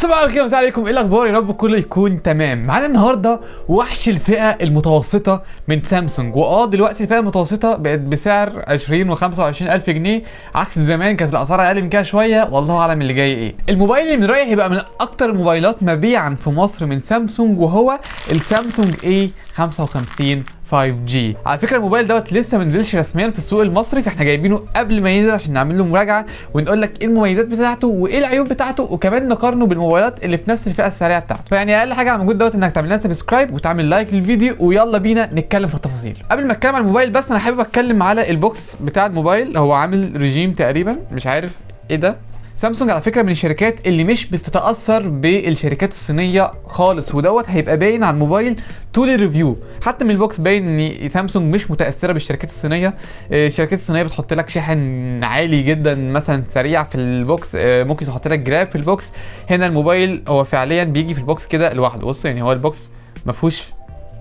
صباح الخير ومساء عليكم، ايه الاخبار؟ يا رب كله يكون تمام. معانا النهارده وحش الفئه المتوسطه من سامسونج، دلوقتي الفئه المتوسطه بقت بسعر 20 و25 الف جنيه، عكس زمان كانت الاسعار اقل من كده شويه، والله اعلم اللي جاي ايه. الموبايل اللي من رايي هيبقى من اكتر الموبايلات مبيعا في مصر من سامسونج، وهو السامسونج A55 5G. على فكره الموبايل دوت لسه ما نزلش رسميا في السوق المصري، فاحنا جايبينه قبل ما ينزل عشان نعمل له مراجعه ونقول لك ايه المميزات بتاعته وايه العيوب بتاعته، وكمان نقارنه بالموبايلات اللي في نفس الفئه السعريه بتاعته. فيعني اقل حاجه على الموجود دوت انك تعمل لنا سبسكرايب وتعمل لايك للفيديو، ويلا بينا نتكلم في التفاصيل. قبل ما اتكلم عن الموبايل بس انا حابب اتكلم على البوكس بتاع الموبايل. هو عامل ريجيم تقريبا، مش عارف ايه ده. سامسونج على فكره من الشركات اللي مش بتتاثر بالشركات الصينيه خالص، ودوت هيبقى باين على الموبايل طول الريفيو. حتى من البوكس باين ان سامسونج مش متاثره بالشركات الصينيه. الشركات الصينيه بتحط لك شاحن عالي جدا مثلا سريع في البوكس، ممكن تحط لك جراب في البوكس. هنا الموبايل هو فعليا بيجي في البوكس كده لوحده. بصوا يعني هو البوكس ما فيهوش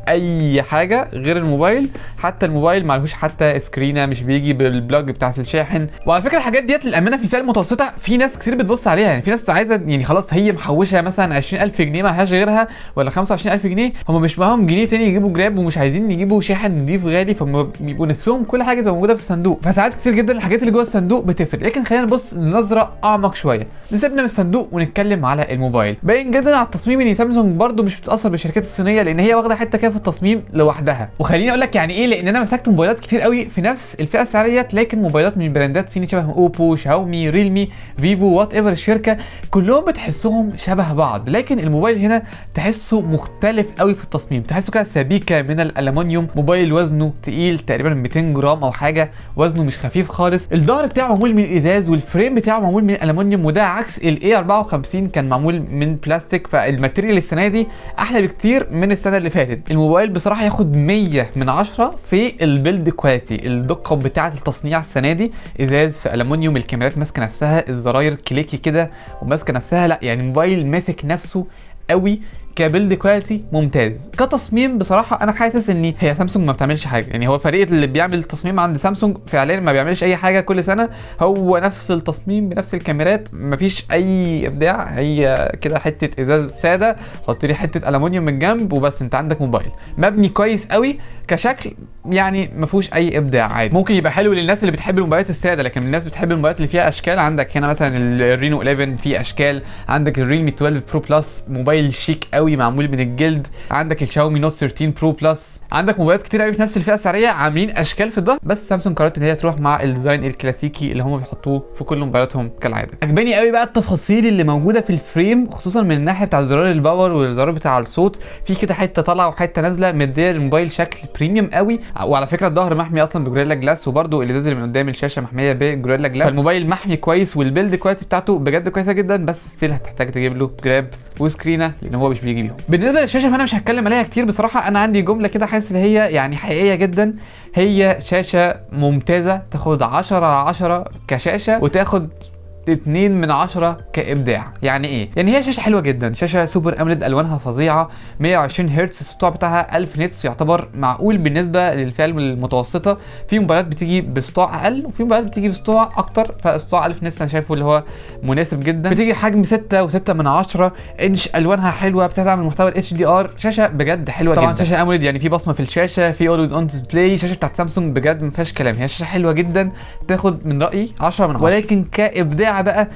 اي حاجه غير الموبايل، حتى الموبايل معلهوش حتى سكرينه، مش بيجي بالبلاج بتاعه الشاحن. وعلى فكره الحاجات ديت للامانه في الفئه المتوسطه في ناس كتير بتبص عليها، يعني في ناس عايزه يعني خلاص هي محوشه مثلا 20000 جنيه ما لهاش غيرها، ولا 25000 جنيه، هم مش معاهم جنيه تاني يجيبوا جراب ومش عايزين يجيبوا شاحن نضيف غالي، فهم بيبقوا نفسهم كل حاجه تبقى موجوده في الصندوق. فساعات كتير جدا الحاجات اللي جوه الصندوق بتفرق. لكن خلينا نبص نظره اعمق شويه، نسيبنا من الصندوق ونتكلم على الموبايل. باين جدا على التصميم ان سامسونج برده مش بتتاثر بالشركات الصينيه، لان هي واخده حته كده في التصميم لوحدها. وخليني اقول لك يعني ايه، لان انا مسكت موبايلات كتير قوي في نفس الفئه السعريه، لكن موبايلات من براندات صيني شبه اوبو، شاومي، ريلمي، فيفو، وات ايفر الشركه، كلهم بتحسهم شبه بعض. لكن الموبايل هنا تحسه مختلف قوي في التصميم، تحسه كده سبيكه من الالومنيوم. موبايل وزنه تقيل تقريبا 200 جرام او حاجه، وزنه مش خفيف خالص. الظهر بتاعه معمول من الازاز، والفريم بتاعه معمول من الالومنيوم، وده عكس الاي 54 كان معمول من بلاستيك. فالماتيريال السنه دي احلى بكتير من السنه اللي فاتت. الموبايل بصراحه ياخد 100 من 10 في البيلد كواليتي. الدقه بتاعه التصنيع السنه دي ازاز في الومنيوم، الكاميرات ماسكه نفسها، الزراير كليكي كده وماسكه نفسها. لا يعني الموبايل ماسك نفسه قوي. كبيلد كواليتي ممتاز. كتصميم بصراحه انا حاسس ان هي سامسونج ما بتعملش حاجه، يعني هو الفريق اللي بيعمل التصميم عند سامسونج فعليا ما بيعملش اي حاجه. كل سنه هو نفس التصميم بنفس الكاميرات، مفيش اي ابداع. هي كده حته ازاز ساده، حط لي حته الومنيوم من الجنب وبس، انت عندك موبايل مبني كويس قوي كشكل، يعني ما فيهوش اي ابداع. عادي ممكن يبقى حلو للناس اللي بتحب الموبايلات الساده، لكن الناس بتحب الموبايلات اللي فيها اشكال. عندك هنا مثلا الرينو 11 فيه اشكال، عندك الريلمي 12 برو بلس موبايل شيك قوي معمول من الجلد، عندك الشاومي نوت 13 برو بلس، عندك موبايلات كتير قوي في نفس الفئه السعريه عاملين اشكال في الظهر. بس سامسونج قررت ان هي تروح مع الديزاين الكلاسيكي اللي هم بيحطوه في كل موبايلاتهم كالعاده. عجباني قوي بقى التفاصيل اللي موجوده في الفريم، خصوصا من الناحيه بتاع زرار الباور والزرار بتاع الصوت، في كده حته طالعه وحته نازله، مديه الموبايل شكل بريميوم قوي. وعلى فكره الظهر محمي اصلا بجوريلا جلاس، وبرده الازاز اللي من قدام الشاشه محميه بجوريلا جلاس. فالموبايل محمي كويس، والبيلد كواليتي بتاعته بجد كويسه جدا. بس ستيل هتحتاج تجيب له جراب وسكرينه لان هو مش بيجي بيهم. بالنسبه للشاشه فانا مش هتكلم عليها كتير بصراحه. انا عندي جمله كده حاسس ان هي يعني حقيقيه جدا، هي شاشه ممتازه، تاخد 10 على 10 كشاشه، وتاخد 2 من 10 كابداع. يعني ايه؟ يعني هي شاشه حلوه جدا، شاشه سوبر اموليد، الوانها فظيعه، 120 هرتز، السطوع بتاعها 1000 نيتس، يعتبر معقول بالنسبه للفئه المتوسطه. في موبايلات بتيجي بسطوع اقل، وفي موبايلات بتيجي بسطوع اكتر، فسطوع 1000 نيتس انا شايفه اللي هو مناسب جدا. بتيجي حجم 6.6 من 10 انش، الوانها حلوه، بتدعم المحتوى الاتش دي ار، شاشه بجد حلوه طبعا جدا. شاشه اموليد يعني في بصمه في الشاشه، في اولويز اون ديسبلاي. الشاشه بتاعت سامسونج بجد ما فيهاش كلام، هي شاشه حلوه جدا، تاخد من رايي 10 من 10. ولكن كابداع بقى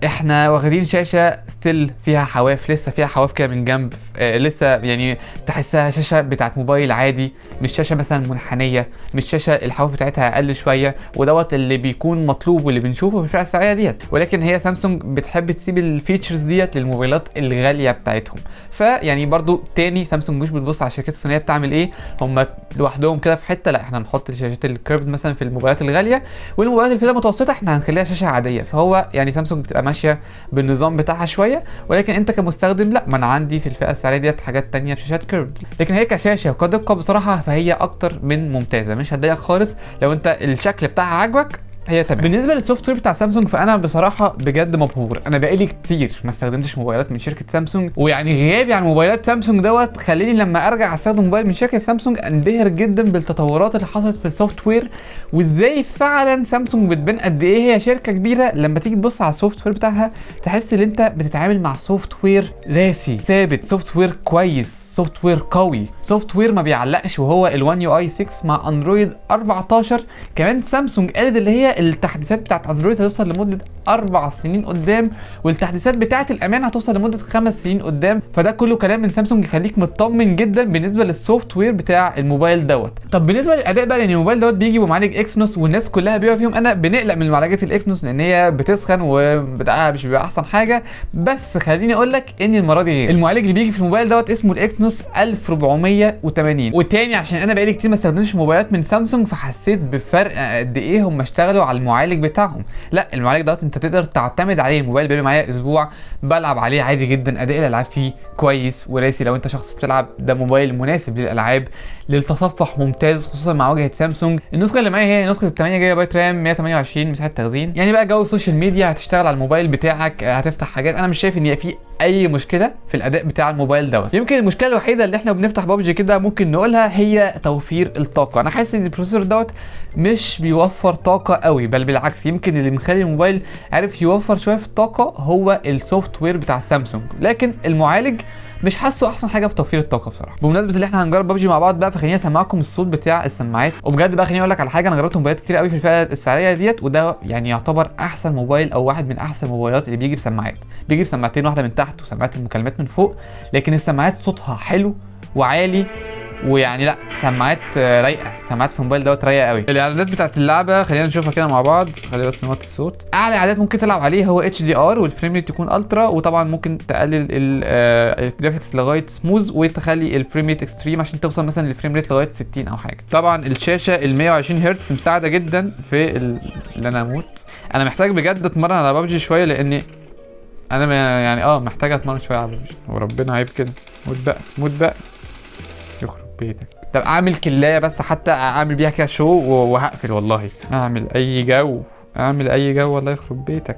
احنا واخدين شاشه ستيل فيها حواف، لسه فيها حواف كده من جنب، لسه يعني تحسها شاشه بتاعت موبايل عادي، مش شاشه مثلا منحنيه، مش شاشه الحواف بتاعتها اقل شويه، ودوت اللي بيكون مطلوب واللي بنشوفه في الفئه السعريه ديت. ولكن هي سامسونج بتحب تسيب الفيتشرز ديت للموبايلات الغاليه بتاعتهم. فيعني برضو تاني سامسونج مش بتبص على الشركات الصينيه بتعمل ايه، هم لوحدهم كده في حته، لا احنا نحط الشاشات الكيرفد مثلا في الموبايلات الغاليه، والموبايلات الفئه المتوسطه احنا هنخليها شاشه عاديه. فهو يعني سامسونج بتبقى ماشيه بالنظام بتاعها شويه، ولكن انت كمستخدم لا، ما انا عندي في الفئه السعريه ديت حاجات تانية بشاشات كيرفد. لكن هي كشاشه وكدقه بصراحه فهي اكتر من ممتازه، مش هتضايقك خالص. لو انت الشكل بتاعها عاجبك هي تمام. بالنسبه للسوفت وير بتاع سامسونج فانا بصراحه بجد مبهور. انا بقالي كتير ما استخدمتش موبايلات من شركه سامسونج، ويعني غيابي عن موبايلات سامسونج دوت خليني لما ارجع استخدم موبايل من شركه سامسونج انبهر جدا بالتطورات اللي حصلت في السوفت وير، وازاي فعلا سامسونج بتبان قد ايه هي شركه كبيره. لما تيجي تبص على السوفت وير بتاعها تحس ان انت بتتعامل مع سوفت وير راسي ثابت، سوفت وير كويس، سوفت وير قوي، سوفت وير ما بيعلقش، وهو ال1 UI 6 مع اندرويد 14. كمان سامسونج قالت اللي هي التحديثات بتاعت اندرويد هتوصل لمده 4 سنين قدام، والتحديثات بتاعت الامان هتوصل لمده 5 سنين قدام. فده كله كلام من سامسونج يخليك مطمن جدا بالنسبه للسوفت وير بتاع الموبايل دوت. طب بالنسبه للاداء بقى، لان الموبايل دوت بيجي بمعالج اكسنوس والناس كلها بيبقى فيهم انا بنقلق من معالجات الاكسنوس لان هي بتسخن وبتاعها مش بيبقى احسن حاجه. بس خليني اقول لك ان المره دي غير. المعالج اللي بيجي في الموبايل دوت اسمه الاكسنوس 1480. والتاني عشان انا بقالي كتير ما استخدمتش موبايلات من سامسونج فحسيت بفرق قد ايه هم اشتغلوا على المعالج بتاعهم. لا المعالج دوت انت تقدر تعتمد عليه. الموبايل بقاله معايا اسبوع بلعب عليه عادي جدا، اداء الالعاب فيه كويس وراسي. لو انت شخص بتلعب ده موبايل مناسب للالعاب، للتصفح ممتاز خصوصا مع واجهه سامسونج. النسخه اللي معايا هي نسخه 8 جيجا بايت رام 128 مساحه تخزين. يعني بقى جو السوشيال ميديا هتشتغل على الموبايل بتاعك، هتفتح حاجات. انا مش شايف ان في اي مشكله في الاداء بتاع الموبايل دوت. يمكن المشكله الوحيده اللي احنا بنفتح بابجي كده ممكن نقولها هي توفير الطاقه. انا حاسس ان البروسيسور دوت مش بيوفر طاقه قوي، بل بالعكس يمكن اللي مخلي الموبايل عارف يوفر شويه في الطاقه هو السوفت وير بتاع سامسونج، لكن المعالج مش حاسه احسن حاجه في توفير الطاقه بصراحه. بمناسبه اللي احنا هنجرب ببجي مع بعض بقى، فخليني اسمعكم الصوت بتاع السماعات. وبجد بقى خليني اقول لك على حاجه، انا جربت موبايلات كتير قوي في الفئه السعريه ديت، وده يعني يعتبر احسن موبايل او واحد من احسن الموبايلات اللي بيجي بسماعات. بيجي بسماعتين، واحده من تحت وسماعات المكالمات من فوق، لكن السماعات صوتها حلو وعالي، ويعني لا سماعات رايقه. سماعات في الموبايل دوت رايقه قوي. الاعدادات بتاعت اللعبه خلينا نشوفها كده مع بعض. خلي بس نوطي الصوت. اعلى اعداد ممكن تلعب عليه هو HDR، والفريم ريت تكون الترا، وطبعا ممكن تقلل الجرافيكس لغايه سموز وتخلي الفريم ريت اكستريم عشان توصل مثلا للفريم ريت لغايه 60 او حاجه. طبعا الشاشه ال 120 هرتز مساعده جدا في اللي انا اموت. انا محتاج بجد اتمرن على ببجي شويه، لاني انا يعني محتاج اتمرن شويه على ببجي، وربنا عيب كده. موت بقى موت بقى يخرب بيتك. طب اعمل كلايه بس حتى اعمل بيها كده شو وهقفل والله. اعمل اي جو، اعمل اي جو والله يخرب بيتك.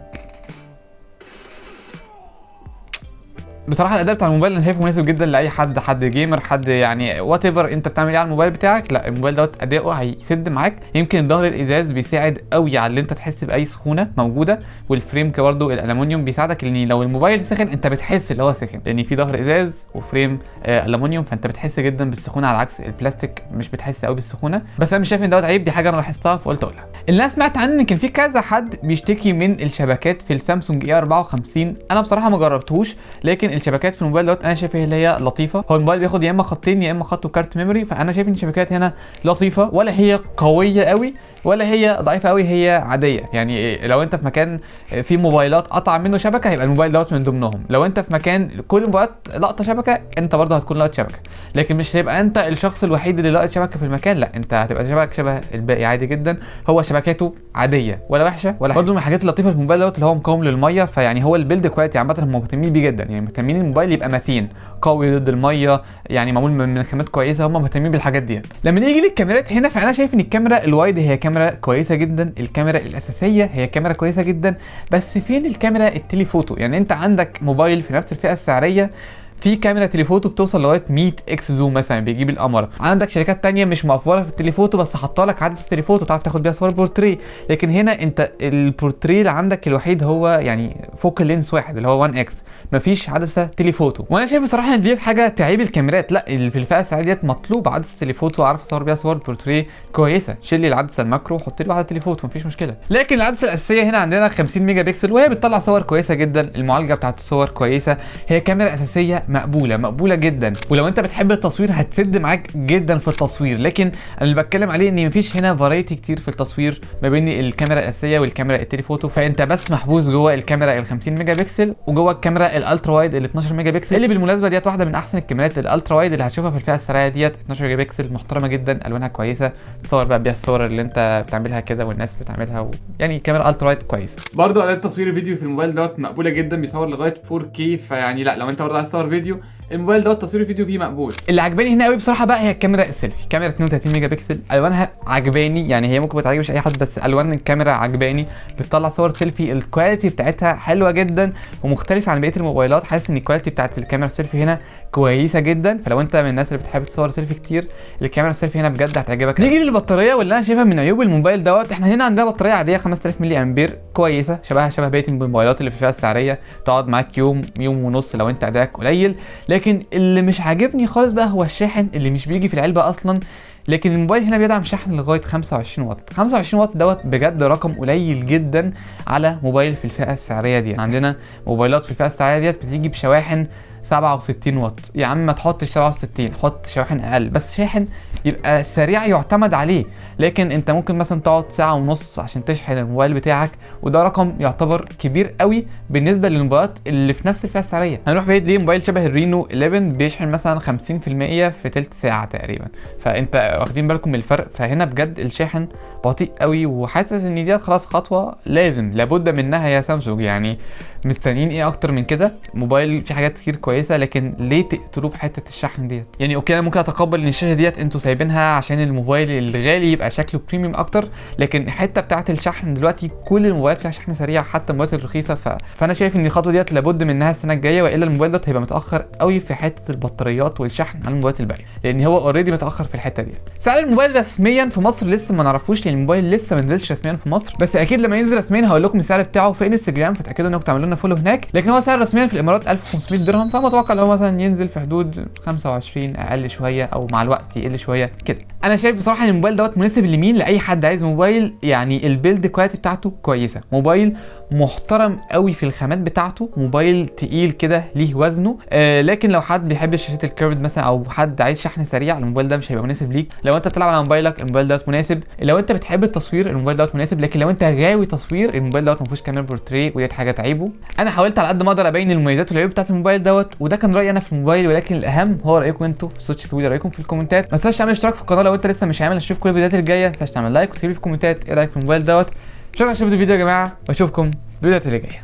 بصراحه الاداء بتاع الموبايل انا شايفه مناسب جدا لاي حد جيمر، حد يعني وات ايفر انت بتعمل ايه على الموبايل بتاعك. لا الموبايل دوت اداؤه هيسد معاك. يمكن الظهر الازاز بيساعد قوي على اللي انت تحس باي سخونه موجوده، والفريم برضه الالومنيوم بيساعدك، لان لو الموبايل سخن انت بتحس اللي هو سخن، لان في ظهر ازاز وفريم الومنيوم، فانت بتحس جدا بالسخونه على عكس البلاستيك مش بتحس قوي بالسخونه. بس انا مش شايف ان دوت عيب، دي حاجه انا لاحظتها فقلت اقولها. اللي انا سمعت عنه ان كان في كذا حد بيشتكي من الشبكات في السامسونج اي 54. انا بصراحه ما جربتهوش، لكن الشبكات في الموبايل دوت انا شايف اللي هي لطيفه. هو الموبايل بياخد يا اما خطين يا اما خط وكارت ميموري، فانا شايف ان الشبكات هنا لطيفه، ولا هي قويه قوي ولا هي ضعيفه قوي، هي عاديه. يعني لو انت في مكان في موبايلات قطع منه شبكه هيبقى الموبايل دوت من ضمنهم. لو انت في مكان كل الموبايلات لقطه شبكه انت برضه هتكون لقط شبكه، لكن مش هيبقى انت الشخص الوحيد اللي لقط شبكه في المكان. لا انت هتبقى شبه الباقي عادي جدا. هو شبكاته عاديه ولا وحشه ولا برضه من الحاجات اللطيفه في الموبايل دوت اللي هو مقاوم للميه. فيعني هو البيلد كواليتي عامه هم مهتمين بيه جدا، يعني مهتمين الموبايل يبقى متين قوي ضد الميه، يعني معمول من خامات كويسه. هم مهتمين بالحاجات ديت. لما نيجي للكاميرات هنا فانا شايف ان الكاميرا الوايد هي كاميرا كويسه جدا، الكاميرا الاساسيه هي كاميرا كويسه جدا. بس فين الكاميرا التليفوتو؟ يعني انت عندك موبايل في نفس الفئه السعريه في كاميرا تليفوتو بتوصل لغايه 100 اكس زوم مثلا بيجيب القمر. عندك شركات تانية مش موفره في التليفوتو بس حاطه لك عدسه تليفوتو تعرف تاخد بيها صور بورتريه، لكن هنا انت البورتريه اللي عندك الوحيد هو يعني فوكال لينس واحد اللي هو 1 اكس، مفيش عدسه تليفوتو. وانا شايف بصراحه ان دي حاجه تعيب الكاميرات. لا اللي في الفئه السعريه ديت مطلوب عدسه تليفوتو اعرف اصور بيها صور بورتريه كويسه. شيل لي العدسه الماكرو وحط لي واحده تليفوتو مفيش مشكله. لكن العدسه الاساسيه هنا عندنا 50 ميجا بكسل وهي بتطلع صور كويسه جدا. المعالجه بتاعت الصور كويسه، هي كاميرا اساسيه مقبوله جدا. ولو انت بتحب التصوير هتسد معاك جدا في التصوير. لكن اللي بتكلم عليه ان مفيش هنا فرايتي كتير في التصوير ما بين الكاميرا الاساسيه والكاميرا التليفوتو، فانت بس محبوس جوه الكاميرا ال 50 ميجا بكسل وجوه الكاميرا الالترا وايد ال 12 ميجا بكسل، اللي بالمناسبه ديت واحده من احسن الكاميرات الالترا وايد اللي هتشوفها في الفئه السعريه ديت. 12 ميجا بكسل محترمه جدا، الوانها كويسه، تصور بقى بيها الصور اللي انت بتعملها كده والناس بتعملها يعني الكاميرا الترا وايد كويسه. برضه اداه تصوير الفيديو في الموبايل دوت مقبوله جدا، بيصور لغايه 4K. فيعني لا لو انت برضه عايز تصور فيديو الموبايل دوت تصوير الفيديو فيه مقبول. اللي عجباني هنا قوي بصراحه بقى هي الكاميرا السيلفي، كاميرا 32 ميجا بكسل، الوانها عجباني، يعني هي ممكن ما تعجبش اي حد بس الوان الكاميرا عجباني، بتطلع صور سيلفي الكواليتي بتاعتها حلوه جدا ومختلفه عن بقيه الموبايلات. حاسس ان الكواليتي بتاعت الكاميرا السيلفي هنا كويسه جدا، فلو انت من الناس اللي بتحب تصور سيلفي كتير الكاميرا السيلفي هنا بجد هتعجبك. نيجي للبطاريه واللي انا شايفها من عيوب الموبايل دوت، احنا هنا عندنا بطاريه عاديه 5000 ملي امبير كويسه، شبه بقيه الموبايلات اللي في الفئه السعريه، تقعد معاك يوم ونص لو انت ادائك قليل. لكن اللي مش عاجبني خالص بقى هو الشاحن اللي مش بيجي في العلبه اصلا. لكن الموبايل هنا بيدعم شحن لغايه 25 واط. 25 واط دوت بجد رقم قليل جدا على موبايل في الفئه السعريه دي. عندنا موبايلات في الفئه السعريه ديت بتيجي بشواحن 67 واط، يا عم ما تحطش 67، حط شواحن اقل بس شاحن يبقى سريع يعتمد عليه. لكن انت ممكن مثلا تقعد ساعه ونص عشان تشحن الموبايل بتاعك، وده رقم يعتبر كبير قوي بالنسبه للموبايلات اللي في نفس الفئه السعريه. هنروح بعيد ليه؟ موبايل شبه الرينو 11 بيشحن مثلا 50% في تلت ساعه تقريبا، فانت واخدين بالكم من الفرق. فهنا بجد الشاحن بطيء قوي، وحاسس ان دي خلاص خطوه لازم لابد منها يا سامسونج. يعني مستنيين ايه اكتر من كده؟ موبايل فيه حاجات كتير كويسه، لكن ليه تقتلوه بحته الشحن ديت؟ يعني اوكي انا ممكن اتقبل ان الشاشه ديت انتوا سايبينها عشان الموبايل الغالي يبقى شكله بريميوم اكتر، لكن الحته بتاعه الشحن دلوقتي كل الموبايلات فيها شحن سريع حتى الموبايلات الرخيصه. فانا شايف ان الخطوه ديت لابد منها السنه الجايه، والا الموبايل دوت هيبقى متاخر قوي في حته البطاريات والشحن عن الموبايلات الباقيه، لان هو اوريدي متاخر في الحته ديت. سعر الموبايل رسميا في مصر لسه ما نعرفوش، لان الموبايل لسه ما نزلش رسميا في مصر، بس اكيد لما ينزل رسميا هقول لكم السعر بتاعه في انستجرام، فتاكدوا انكم تعملوا لنا فولو هناك. لكن هو سعر رسميا في الامارات 1500 درهم، فمتوقع لو مثلا ينزل في حدود 25 اقل شويه، او مع الوقت يقل شويه كده. انا شايف بصراحه ان الموبايل دوت مناسب لمين؟ لاي حد عايز موبايل يعني البيلد كواليتي بتاعته كويسه، موبايل محترم قوي في الخامات بتاعته، موبايل تقيل كده ليه وزنه. لكن لو حد بيحب الشاشات الكيرفد مثلا، او حد عايز شحن سريع، الموبايل ده مش هيبقى مناسب ليك. لو انت بتلعب على موبايلك الموبايل دوت مناسب، لو انت بتحب التصوير الموبايل دوت مناسب، لكن لو انت غاوي تصوير الموبايل دوت ما فيهوش كاميرا بورتريه، ودي حاجه تعيبه. انا حاولت على قد ما اقدر ابين المميزات والعيوب بتاعت الموبايل دوت، وده كان رايي انا في الموبايل، ولكن الاهم هو رايكم انتوا. ما تنسوش تقولوا رايكم في الكومنتات، ما تنساش تعمل اشتراك في القناه لو انت لسه مش عامل، اشوف كل الفيديوهات الجايه. ما تنساش تعمل لايك وتكتب لي في الكومنتات ايه رايك في الموبايل دوت. شكرا عشان شفتوا الفيديو يا جماعه، واشوفكم في الفيديوهات اللي جايه.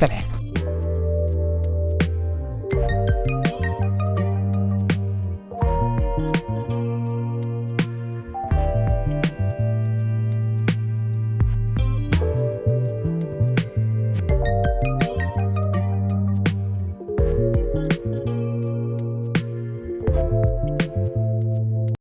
سلام.